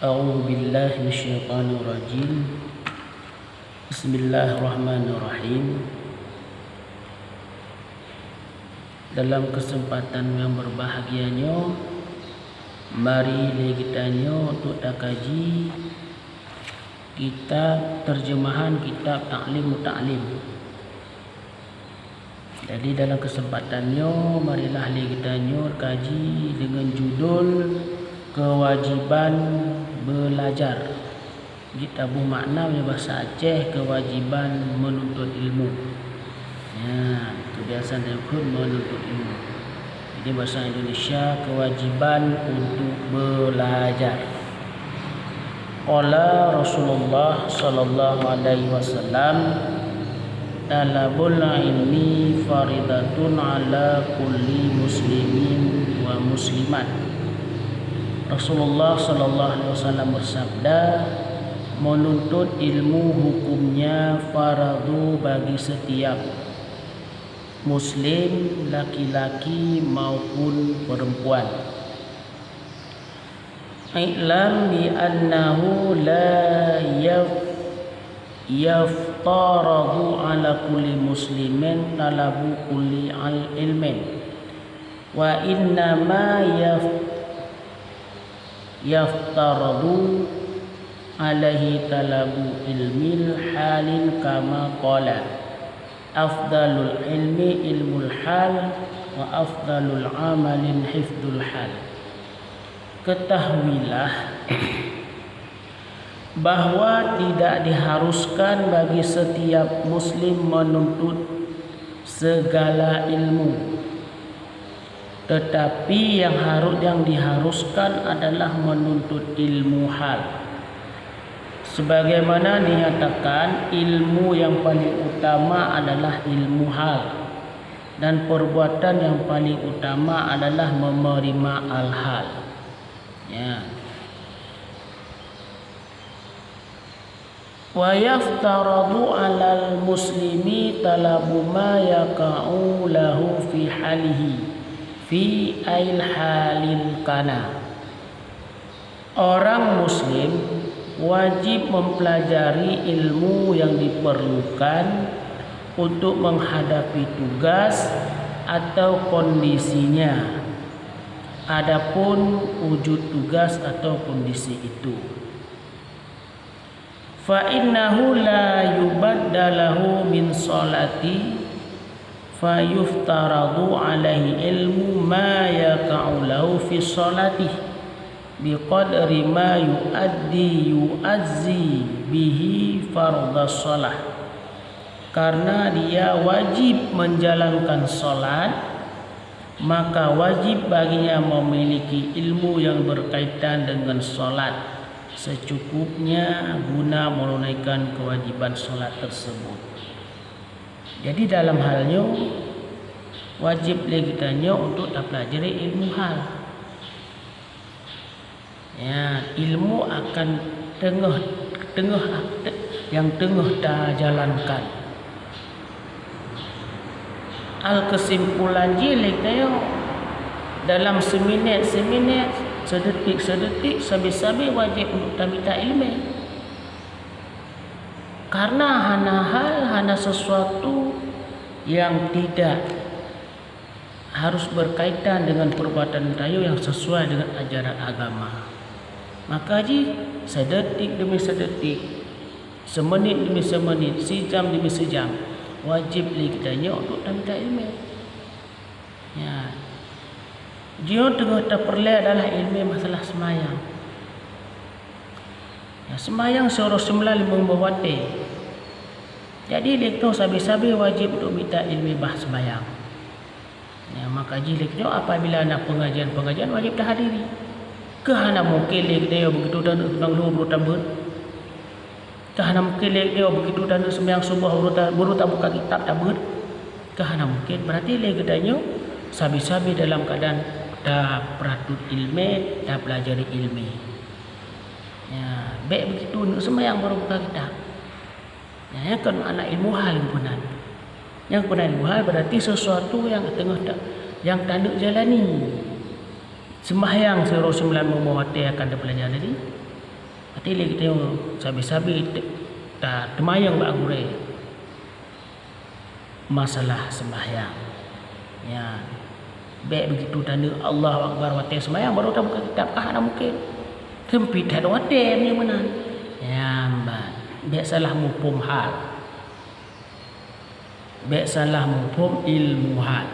A'udzu billahi minasyaitonir rajim. Bismillahirrahmanirrahim. Dalam kesempatan yang berbahagianya, mari kita untuk kaji kitab terjemahan kitab Ta'lim Ta'lim. Jadi dalam kesempatannya, marilah kita kaji dengan judul kewajiban belajar. Kita bermakna bahasa Aceh kewajiban menuntut ilmu. Ya, kebiasaan pun menuntut ilmu. Jadi bahasa Indonesia kewajiban untuk belajar. Qala Rasulullah sallallahu alaihi wasallam, talabul ilmi faridatun ala kulli muslimin wa muslimat. Rasulullah sallallahu alaihi wasallam bersabda, menuntut ilmu hukumnya fardu bagi setiap muslim, laki-laki maupun perempuan. I'lam bi annahu la yaftaradu ala kulli muslimin talabu kulli ilmin wa inna ma yaftaradu alaihi talabu ilmil halin kama qala afdalul ilmi ilmul hal wa afdalul amalin hifdul hal. Ketahuilah bahwa tidak diharuskan bagi setiap muslim menuntut segala ilmu, tetapi yang diharuskan adalah menuntut ilmu hal. Sebagaimana dinyatakan, ilmu yang paling utama adalah ilmu hal, dan perbuatan yang paling utama adalah menerima al-hal. Ya. Wa yaftaradu 'alal muslimi talabu ma yaqa'u lahu fi halihi fi ail halin kana. Orang muslim wajib mempelajari ilmu yang diperlukan untuk menghadapi tugas atau kondisinya, adapun wujud tugas atau kondisi itu. Fa innahu la yubaddalahu min salati fa yuftaradu alaihi ilmu ma yaqa'u lahu fi salatihi biqadri ma yu'azzi bihi fardhas shalah. Karena dia wajib menjalankan salat, maka wajib baginya memiliki ilmu yang berkaitan dengan salat secukupnya guna menunaikan kewajiban salat tersebut. Jadi dalam halnya wajib kitanya untuk pelajari ilmu hal. Ya, ilmu akan tengah dah jalankan. Al kesimpulan jilik dalam seminit, sedetik, sabi-sabi wajib untuk minta ilmu. Karena hana sesuatu yang tidak harus berkaitan dengan perbuatan tayu yang sesuai dengan ajaran agama. Maka sedetik demi sedetik, semenit demi semenit, sejam demi sejam, wajib kitanya untuk minta ilmu. Ya. Dia tengah terperleh adalah ilmu masalah semayang. Ya, semayang seorang sembilan membawati. Jadi lekto sabi-sabi wajib untuk minta ilmu bah semayang. Ya, maka lekto apabila nak pengajian wajib dah hadiri. Kehana mungkin dia begitu dan tentang lu berutambut. Kehana mungkin dia begitu dan sembahyang subuh baru tak buka kitab tak ber. Kehana mungkin berarti legadanya sabi-sabi dalam keadaan dah peratut ilmu, dah pelajari ilmu. Ya, baik begitu sembahyang baru buka kitab. Ya, yang kan anak ilmu hal punan. Yang punan ilmu hal berarti sesuatu yang yang tanda jalani. Sembahyang Rasulullah memawati akan dipelajari. Ati le kita sabi-sabi tak temayang ba gure masalah sembahyang. Ya. Baik begitu tanda Allahu Akbar wa ta sembahyang baru tak buka kitab kah ada mungkin. Sempit ada watem yang mana. Ya, mbak. Baik salah mufhum hal. Baik salah mufhum ilmu hal.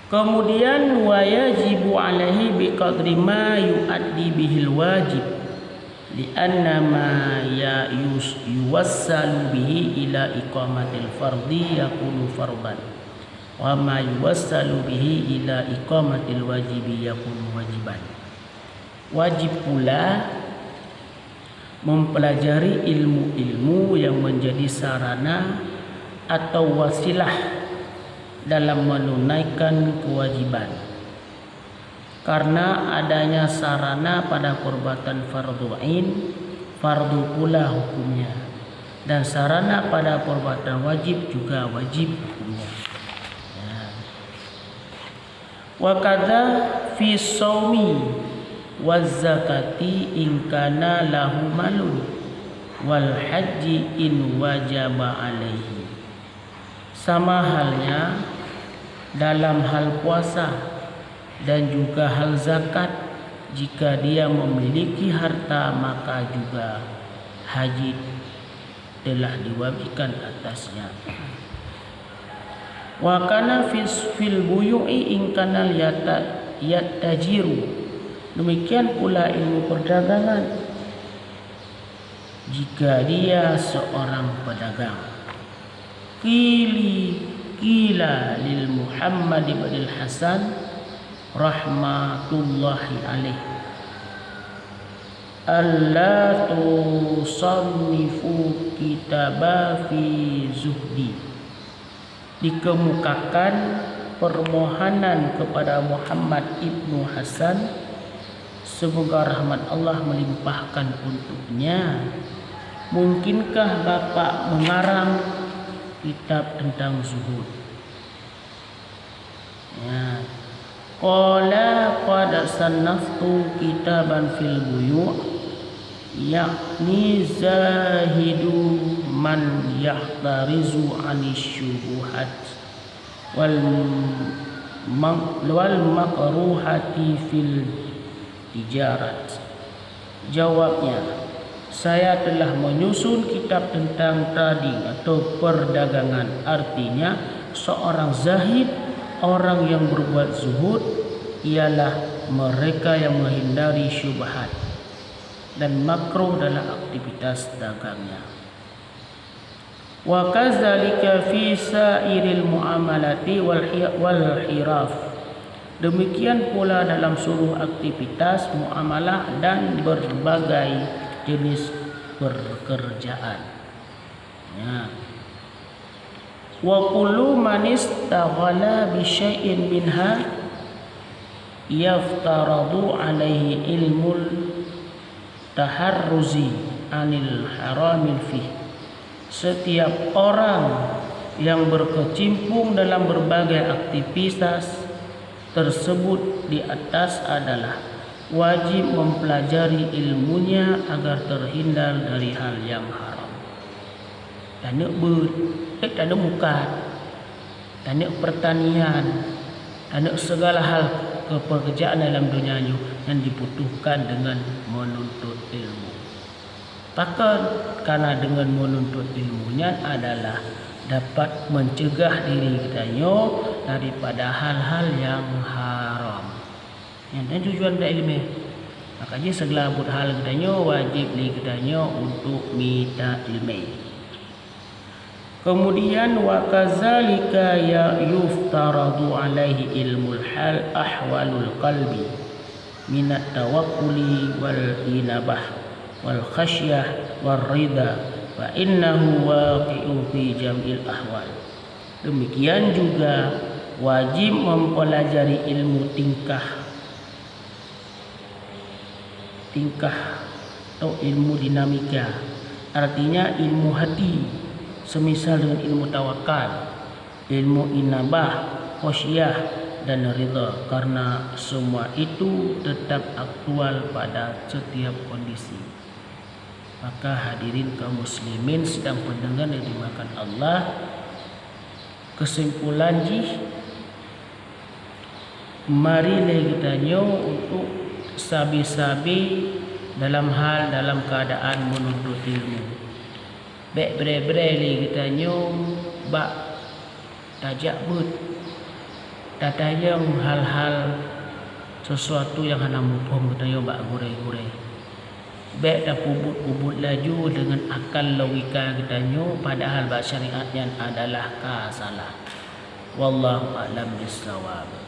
Kemudian wa yajibu alaihi biqadri ma yuaddi bihil wajib lianna ma yuwassalu bihi ila iqamatil fardhi yakunu fardan wa ma yuwassalu bihi ila iqamatil wajibi yakunu wajiban. Wajib pula mempelajari ilmu-ilmu yang menjadi sarana atau wasilah dalam menunaikan kewajiban. Karena adanya sarana pada perbuatan fardu ain, fardu pula hukumnya. Dan sarana pada perbuatan wajib juga wajib hukumnya. Ya. Wa kadza fi shaumi waz zakati in kana lahu malun wal haji in wajaba alaihi. Sama halnya dalam hal puasa dan juga hal zakat, jika dia memiliki harta maka juga haji telah diwajibkan atasnya. Wa kana fil buyu'i in kana yatajiru. Demikian pula ilmu perdagangan jika dia seorang pedagang. Qila lil Muhammad ibn al-Hasan rahmatullahi alaih alla tusannifu kitaba fi zuhdi. Dikemukakan permohonan kepada Muhammad ibnu Hasan, semoga rahmat Allah melimpahkan untuknya, mungkinkah Bapak mengarang kitab tentang zuhud? Ya. Qala qad sannaftu kitaban fil buyu' yakni zahidu man yahtarizu 'anis syubuhat wal makruhati fil tijarat. Jawabnya, saya telah menyusun kitab tentang trading atau perdagangan. Artinya seorang zahid, orang yang berbuat zuhud, ialah mereka yang menghindari syubhat dan makruh dalam aktivitas dagangnya. Wa kadzalika fi sairil muamalati wal hiraf. Demikian pula dalam seluruh aktivitas muamalah dan berbagai jenis pekerjaan. Ya. Wa kullu man istaghala bi syai'in minha yaftaradu alaihi ilmul taharruzi anil haramil fih. Setiap orang yang berkecimpung dalam berbagai aktivitas tersebut di atas adalah wajib mempelajari ilmunya agar terhindar dari hal yang haram. Tanda tanda muka, tanda pertanian, tanda segala hal pekerjaan dalam dunia ini yang dibutuhkan dengan menuntut ilmu. Bahkan karena dengan menuntut ilmunya adalah dapat mencegah diri kita daripada hal-hal yang haram. Yang tujuan dari ilmu. Makanya segala hal kita wajib kita untuk minta ilmu. Kemudian wa kadzalika ya yuftaradu alaihi ilmul hal ahwalul qalbi minat tawakkuli wal inabah wal khasyah wal ridha wa innahu waqi'u fi jam'il ahwal. Demikian juga wajib mempelajari ilmu tingkah atau ilmu dinamika, artinya ilmu hati, semisal dengan ilmu tawakal, ilmu inabah, khosyah, dan ridha, karena semua itu tetap aktual pada setiap kondisi. Maka hadirin kaum muslimin sedang pendengar yang dimakan Allah, kesimpulan mari kita untuk sabi-sabi dalam keadaan menuntut ilmu. Baik bre-bre kita bak tajak but tatayang hal-hal sesuatu yang hana mupom kita bak gure-gure. Baik dah pubut laju dengan akal logika kita padahal bak syariatnya adalah salah. Wallahu a'lam bissawab.